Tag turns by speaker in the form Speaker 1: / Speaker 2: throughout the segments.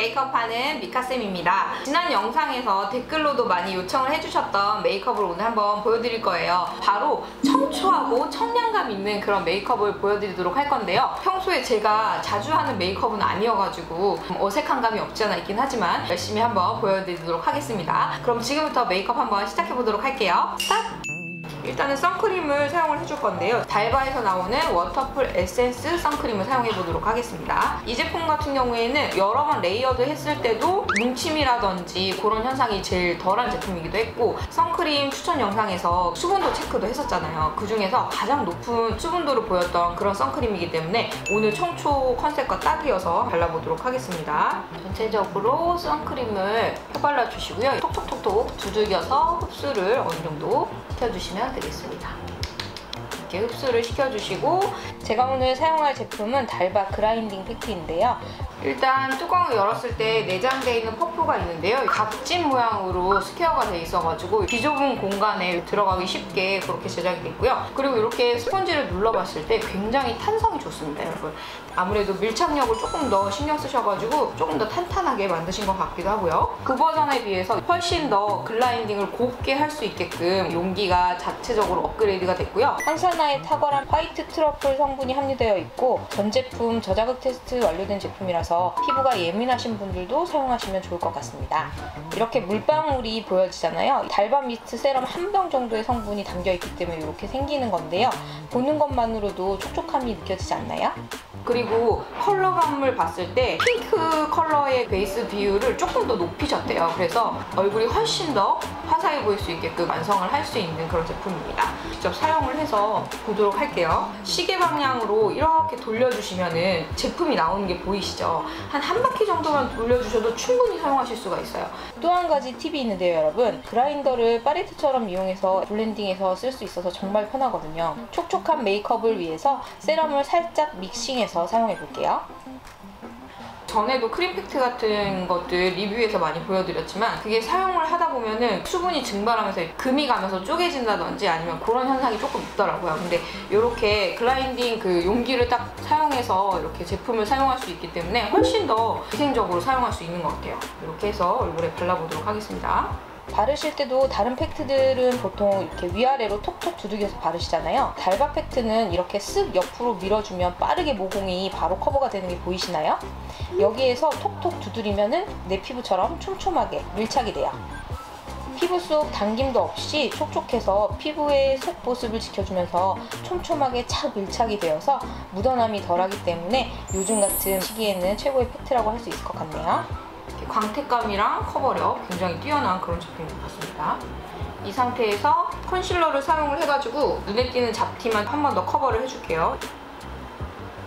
Speaker 1: 메이크업하는 미카쌤입니다. 지난 영상에서 댓글로도 많이 요청을 해주셨던 메이크업을 오늘 한번 보여드릴 거예요. 바로 청초하고 청량감 있는 그런 메이크업을 보여드리도록 할 건데요. 평소에 제가 자주 하는 메이크업은 아니어가지고 어색한 감이 없지 않아 있긴 하지만 열심히 한번 보여드리도록 하겠습니다. 그럼 지금부터 메이크업 한번 시작해보도록 할게요. 스타트! 일단은 선크림을 사용을 해줄 건데요. 달바에서 나오는 워터풀 에센스 선크림을 사용해보도록 하겠습니다. 이 제품 같은 경우에는 여러 번 레이어드 했을 때도 뭉침이라든지 그런 현상이 제일 덜한 제품이기도 했고, 선크림 추천 영상에서 수분도 체크도 했었잖아요. 그 중에서 가장 높은 수분도를 보였던 그런 선크림이기 때문에 오늘 청초 컨셉과 딱이어서 발라보도록 하겠습니다. 전체적으로 선크림을 펴발라주시고요. 톡톡톡톡 두들겨서 흡수를 어느 정도 시켜주시면 되겠습니다. 이렇게 흡수를 시켜주시고, 제가 오늘 사용할 제품은 달바 그라인딩 팩트인데요. 일단 뚜껑을 열었을 때 내장되어 있는 퍼프가 있는데요. 각진 모양으로 스퀘어가 되어 있어가지고 비좁은 공간에 들어가기 쉽게 그렇게 제작이 됐고요. 그리고 이렇게 스펀지를 눌러봤을 때 굉장히 탄성이 좋습니다, 여러분. 아무래도 밀착력을 조금 더 신경 쓰셔가지고 조금 더 탄탄하게 만드신 것 같기도 하고요. 그 버전에 비해서 훨씬 더 글라인딩을 곱게 할 수 있게끔 용기가 자체적으로 업그레이드가 됐고요. 한산화에 탁월한 화이트 트러플 성분이 함유되어 있고, 전 제품 저자극 테스트 완료된 제품이라서 피부가 예민하신 분들도 사용하시면 좋을 것 같습니다. 이렇게 물방울이 보여지잖아요. 달바 미스트 세럼 한 병 정도의 성분이 담겨있기 때문에 이렇게 생기는 건데요. 보는 것만으로도 촉촉함이 느껴지지 않나요? 그리고 컬러감을 봤을 때 핑크 컬러의 베이스 비율을 조금 더 높이셨대요. 그래서 얼굴이 훨씬 더 화사해 보일 수 있게끔 완성을 할 수 있는 그런 제품입니다. 직접 사용을 해서 보도록 할게요. 시계 방향으로 이렇게 돌려주시면은 제품이 나오는 게 보이시죠? 한 바퀴 정도만 돌려주셔도 충분히 사용하실 수가 있어요. 또 한 가지 팁이 있는데요, 여러분. 그라인더를 팔레트처럼 이용해서 블렌딩해서 쓸 수 있어서 정말 편하거든요. 촉촉한 메이크업을 위해서 세럼을 살짝 믹싱해서 사용해 볼게요. 전에도 크림팩트 같은 것들 리뷰에서 많이 보여드렸지만, 그게 사용을 하다 보면은 수분이 증발하면서 금이 가면서 쪼개진다든지 아니면 그런 현상이 조금 있더라고요. 근데 이렇게 글라인딩 그 용기를 딱 사용해서 이렇게 제품을 사용할 수 있기 때문에 훨씬 더 위생적으로 사용할 수 있는 것 같아요. 이렇게 해서 얼굴에 발라보도록 하겠습니다. 바르실 때도 다른 팩트들은 보통 이렇게 위아래로 톡톡 두들겨서 바르시잖아요. 달바 팩트는 이렇게 쓱 옆으로 밀어주면 빠르게 모공이 바로 커버가 되는 게 보이시나요? 여기에서 톡톡 두드리면은 내 피부처럼 촘촘하게 밀착이 돼요. 피부 속 당김도 없이 촉촉해서 피부의 속 보습을 지켜주면서 촘촘하게 착 밀착이 되어서 묻어남이 덜하기 때문에 요즘 같은 시기에는 최고의 팩트라고 할 수 있을 것 같네요. 광택감이랑 커버력 굉장히 뛰어난 그런 제품인 것 같습니다. 이 상태에서 컨실러를 사용을 해가지고 눈에 띄는 잡티만 한 번 더 커버를 해줄게요.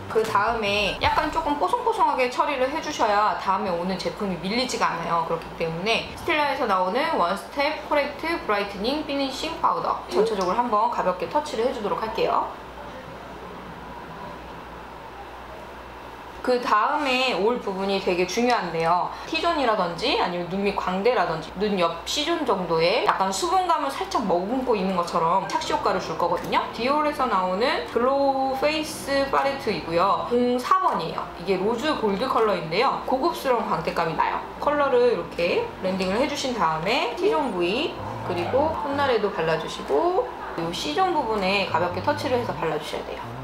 Speaker 1: 그 다음에 약간 조금 뽀송뽀송하게 처리를 해주셔야 다음에 오는 제품이 밀리지가 않아요. 그렇기 때문에 스텔라에서 나오는 원스텝 코렉트 브라이트닝 피니싱 파우더 전체적으로 한번 가볍게 터치를 해주도록 할게요. 그 다음에 올 부분이 되게 중요한데요. T존이라든지 아니면 눈 밑 광대라든지 눈 옆 C존 정도의 약간 수분감을 살짝 머금고 있는 것처럼 착시 효과를 줄 거거든요. 디올에서 나오는 글로우 페이스 팔레트이고요. 04번이에요. 이게 로즈 골드 컬러인데요. 고급스러운 광택감이 나요. 컬러를 이렇게 블렌딩을 해주신 다음에 T존 부위 그리고 콧날에도 발라주시고 이 C존 부분에 가볍게 터치를 해서 발라주셔야 돼요.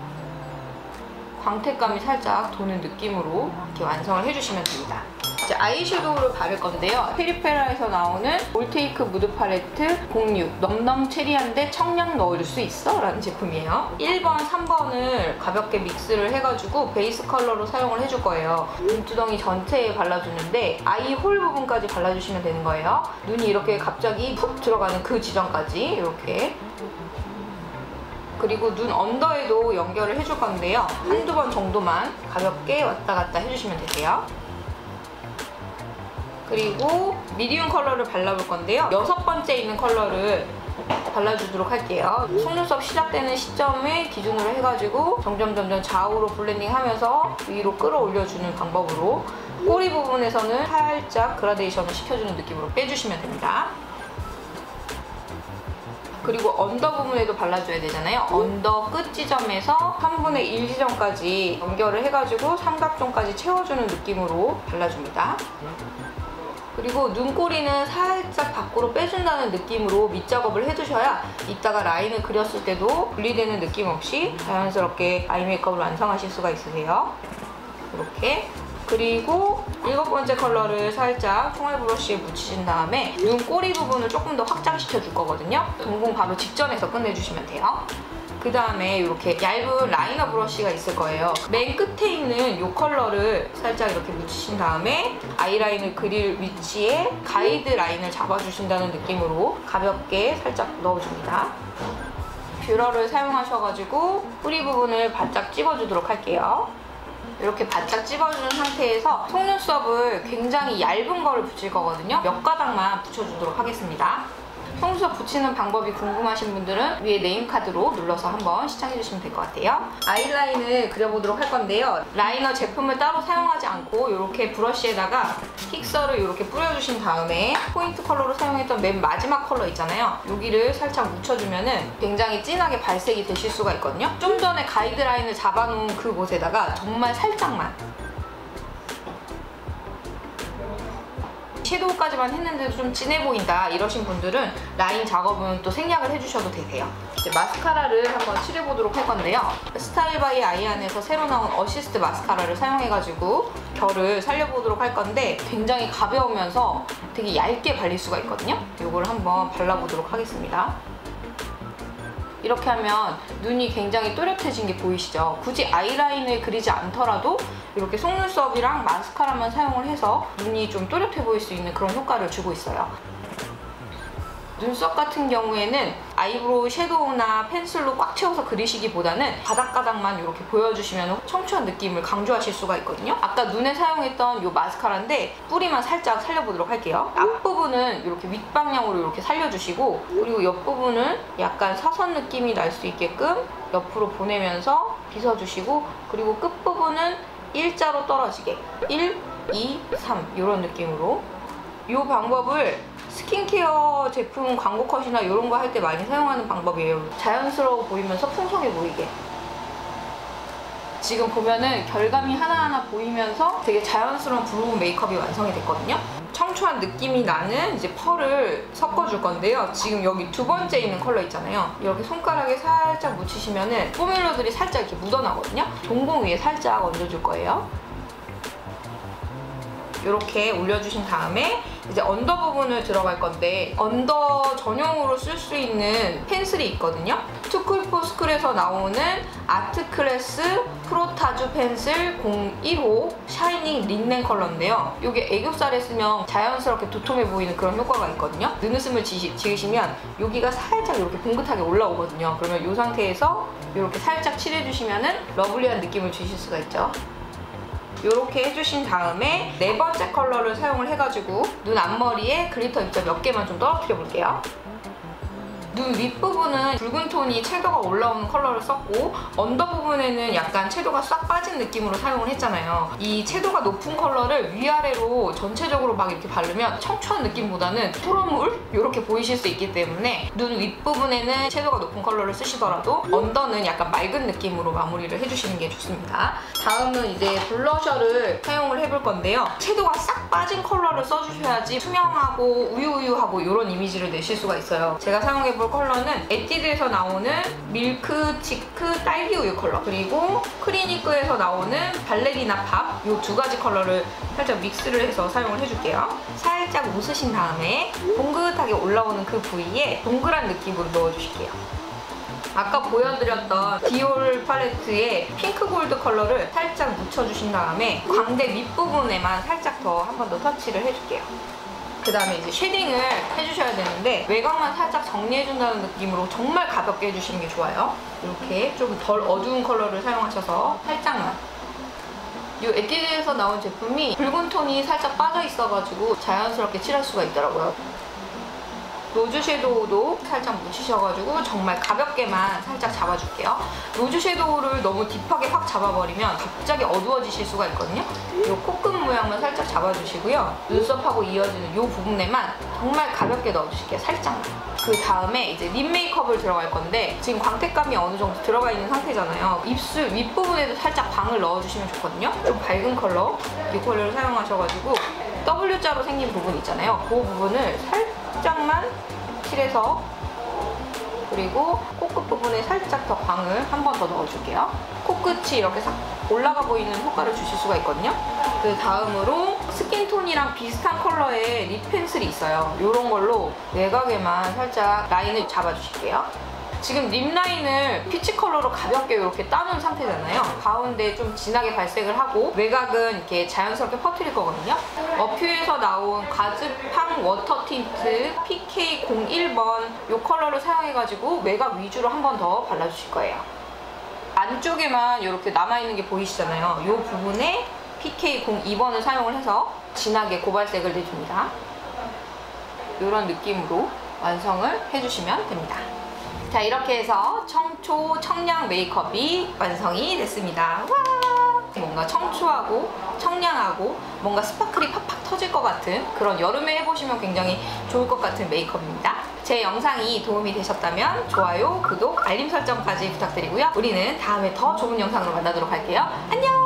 Speaker 1: 광택감이 살짝 도는 느낌으로 이렇게 완성을 해주시면 됩니다. 이제 아이섀도우를 바를 건데요. 페리페라에서 나오는 올테이크 무드 팔레트 06 넘넘 체리한데 청량 넣어줄 수 있어? 라는 제품이에요. 1번, 3번을 가볍게 믹스를 해가지고 베이스 컬러로 사용을 해줄 거예요. 눈두덩이 전체에 발라주는데 아이 홀 부분까지 발라주시면 되는 거예요. 눈이 이렇게 갑자기 푹 들어가는 그 지점까지 이렇게. 그리고 눈 언더에도 연결을 해줄 건데요. 한두 번 정도만 가볍게 왔다 갔다 해주시면 되세요. 그리고 미디움 컬러를 발라볼 건데요. 6번째 있는 컬러를 발라주도록 할게요. 속눈썹 시작되는 시점을 기준으로 해가지고 점점 좌우로 블렌딩하면서 위로 끌어올려주는 방법으로 꼬리 부분에서는 살짝 그라데이션을 시켜주는 느낌으로 빼주시면 됩니다. 그리고 언더 부분에도 발라줘야 되잖아요. 언더 끝 지점에서 3분의 1 지점까지 연결을 해가지고 삼각존까지 채워주는 느낌으로 발라줍니다. 그리고 눈꼬리는 살짝 밖으로 빼준다는 느낌으로 밑작업을 해주셔야 이따가 라인을 그렸을 때도 분리되는 느낌 없이 자연스럽게 아이 메이크업을 완성하실 수가 있으세요. 이렇게. 그리고 7번째 컬러를 살짝 총알 브러쉬에 묻히신 다음에 눈꼬리 부분을 조금 더 확장시켜 줄 거거든요. 동공 바로 직전에서 끝내주시면 돼요. 그 다음에 이렇게 얇은 라이너 브러쉬가 있을 거예요. 맨 끝에 있는 이 컬러를 살짝 이렇게 묻히신 다음에 아이라인을 그릴 위치에 가이드 라인을 잡아주신다는 느낌으로 가볍게 살짝 넣어줍니다. 뷰러를 사용하셔가지고 뿌리 부분을 바짝 찝어주도록 할게요. 이렇게 바짝 찝어주는 상태에서 속눈썹을 굉장히 얇은 거를 붙일 거거든요. 몇 가닥만 붙여주도록 하겠습니다. 속눈썹 붙이는 방법이 궁금하신 분들은 위에 네임카드로 눌러서 한번 시청해주시면 될 것 같아요. 아이라인을 그려보도록 할 건데요. 라이너 제품을 따로 사용하지 않고 이렇게 브러쉬에다가 픽서를 이렇게 뿌려주신 다음에 포인트 컬러로 사용했던 맨 마지막 컬러 있잖아요. 여기를 살짝 묻혀주면 굉장히 진하게 발색이 되실 수가 있거든요. 좀 전에 가이드라인을 잡아놓은 그곳에다가 정말 살짝만 섀도우까지만 했는데도 좀 진해 보인다 이러신 분들은 라인 작업은 또 생략을 해주셔도 되세요. 이제 마스카라를 한번 칠해보도록 할 건데요. 스타일 바이 아이안에서 새로 나온 어시스트 마스카라를 사용해가지고 결을 살려보도록 할 건데 굉장히 가벼우면서 되게 얇게 발릴 수가 있거든요. 이걸 한번 발라보도록 하겠습니다. 이렇게 하면 눈이 굉장히 또렷해진 게 보이시죠? 굳이 아이라인을 그리지 않더라도 이렇게 속눈썹이랑 마스카라만 사용을 해서 눈이 좀 또렷해 보일 수 있는 그런 효과를 주고 있어요. 눈썹 같은 경우에는 아이브로우 섀도우나 펜슬로 꽉 채워서 그리시기보다는 가닥가닥만 이렇게 보여주시면 청초한 느낌을 강조하실 수가 있거든요. 아까 눈에 사용했던 이 마스카라인데 뿌리만 살짝 살려보도록 할게요. 앞부분은 이렇게 윗방향으로 이렇게 살려주시고 그리고 옆부분은 약간 사선 느낌이 날 수 있게끔 옆으로 보내면서 빗어주시고 그리고 끝부분은 일자로 떨어지게 1, 2, 3 이런 느낌으로 이 방법을 스킨케어 제품 광고 컷이나 이런 거 할 때 많이 사용하는 방법이에요. 자연스러워 보이면서 풍성해 보이게. 지금 보면은 결감이 하나하나 보이면서 되게 자연스러운 브로우 메이크업이 완성이 됐거든요. 청초한 느낌이 나는 이제 펄을 섞어줄 건데요. 지금 여기 두 번째 있는 컬러 있잖아요. 이렇게 손가락에 살짝 묻히시면은 포뮬러들이 살짝 이렇게 묻어나거든요. 동공 위에 살짝 얹어줄 거예요. 이렇게 올려주신 다음에 이제 언더 부분을 들어갈 건데 언더 전용으로 쓸 수 있는 펜슬이 있거든요. 투쿨포스쿨에서 나오는 아트클래스 프로타주 펜슬 01호 샤이닝 린넨 컬러인데요. 이게 애교살에 쓰면 자연스럽게 도톰해 보이는 그런 효과가 있거든요. 눈웃음을 지으시면 여기가 살짝 이렇게 봉긋하게 올라오거든요. 그러면 이 상태에서 이렇게 살짝 칠해주시면 러블리한 느낌을 주실 수가 있죠. 이렇게 해주신 다음에 네 번째 컬러를 사용을 해가지고 눈 앞머리에 글리터 입자 몇 개만 좀 떨어뜨려 볼게요. 눈 윗부분은 붉은 톤이 채도가 올라오는 컬러를 썼고 언더 부분에는 약간 채도가 싹 빠진 느낌으로 사용을 했잖아요. 이 채도가 높은 컬러를 위아래로 전체적으로 막 이렇게 바르면 청초한 느낌보다는 토러물? 이렇게 보이실 수 있기 때문에 눈 윗부분에는 채도가 높은 컬러를 쓰시더라도 언더는 약간 맑은 느낌으로 마무리를 해주시는 게 좋습니다. 다음은 이제 블러셔를 사용을 해볼 건데요. 채도가 싹 빠진 컬러를 써주셔야지 투명하고 우유우유하고 이런 이미지를 내실 수가 있어요. 제가 사용해볼 컬러는 에뛰드에서 나오는 밀크 치크 딸기우유 컬러 그리고 크리니크에서 나오는 발레리나 팝 이 두 가지 컬러를 살짝 믹스를 해서 사용을 해줄게요. 살짝 웃으신 다음에 봉긋하게 올라오는 그 부위에 동그란 느낌으로 넣어주실게요. 아까 보여드렸던 디올 팔레트의 핑크 골드 컬러를 살짝 묻혀주신 다음에 광대 밑부분에만 살짝 더 한 번 더 터치를 해줄게요. 그 다음에 이제 쉐딩을 해주셔야 되는데 외곽만 살짝 정리해준다는 느낌으로 정말 가볍게 해주시는 게 좋아요. 이렇게 좀 덜 어두운 컬러를 사용하셔서 살짝만. 이 에뛰드에서 나온 제품이 붉은 톤이 살짝 빠져 있어가지고 자연스럽게 칠할 수가 있더라고요. 로즈 섀도우도 살짝 묻히셔가지고 정말 가볍게만 살짝 잡아줄게요. 로즈 섀도우를 너무 딥하게 확 잡아버리면 갑자기 어두워지실 수가 있거든요. 이 코끝 모양만 살짝 잡아주시고요. 눈썹하고 이어지는 이 부분에만 정말 가볍게 넣어주실게요. 살짝만. 그 다음에 이제 립 메이크업을 들어갈 건데 지금 광택감이 어느 정도 들어가 있는 상태잖아요. 입술 윗부분에도 살짝 방을 넣어주시면 좋거든요. 좀 밝은 컬러, 이 컬러를 사용하셔가지고 W자로 생긴 부분 있잖아요. 그 부분을 살짝만 칠해서 그리고 코끝 부분에 살짝 더 광을 한 번 더 넣어줄게요. 코끝이 이렇게 싹 올라가 보이는 효과를 주실 수가 있거든요. 그 다음으로 스킨톤이랑 비슷한 컬러의 립 펜슬이 있어요. 이런 걸로 외곽에만 살짝 라인을 잡아주실게요. 지금 립 라인을 피치 컬러로 가볍게 이렇게 따놓은 상태잖아요. 가운데 좀 진하게 발색을 하고 외곽은 이렇게 자연스럽게 퍼뜨릴 거거든요. 어퓨에서 나온 가즈팡 워터 틴트 PK01번 이 컬러를 사용해가지고 외곽 위주로 한 번 더 발라주실 거예요. 안쪽에만 이렇게 남아있는 게 보이시잖아요. 이 부분에 PK02번을 사용을 해서 진하게 고발색을 내줍니다. 이런 느낌으로 완성을 해주시면 됩니다. 자, 이렇게 해서 청초 청량 메이크업이 완성이 됐습니다. 와! 뭔가 청초하고 청량하고 뭔가 스파클이 팍팍 터질 것 같은 그런 여름에 해보시면 굉장히 좋을 것 같은 메이크업입니다. 제 영상이 도움이 되셨다면 좋아요, 구독, 알림 설정까지 부탁드리고요. 우리는 다음에 더 좋은 영상으로 만나도록 할게요. 안녕!